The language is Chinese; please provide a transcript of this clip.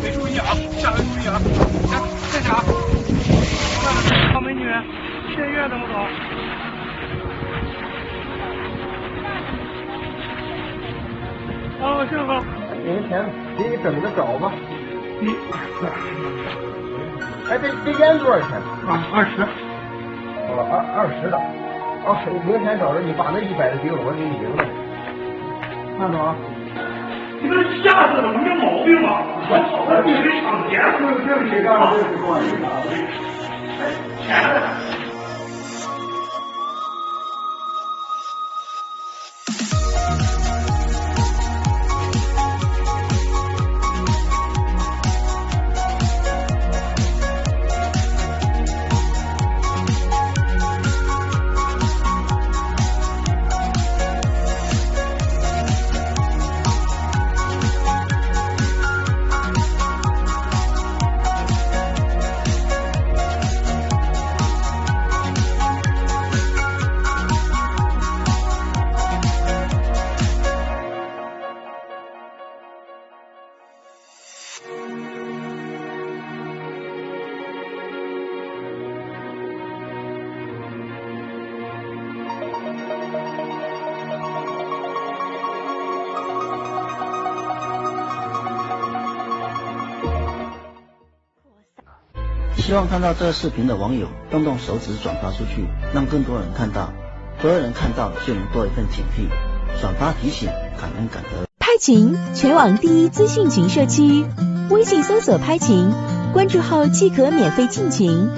没注意啊，下回注意啊！来，再下。好美女，去医院怎么走？哦，师傅。明天给你整个找吧。你，哎，这烟多少钱？20。哦，20的。哦，明天找着你把那100的给我，我给你赢了。看着啊。你这吓死了，你有毛病吧？我好了，你得抢钱。对不起，干了，对不起，不好意思啊。钱呢？希望看到这个视频的网友动动手指转发出去，让更多人看到，多人看到就能多一份警惕。转发提醒，感恩感恩。拍琴，全网第一资讯群社区，微信搜索拍琴，关注后即可免费进群。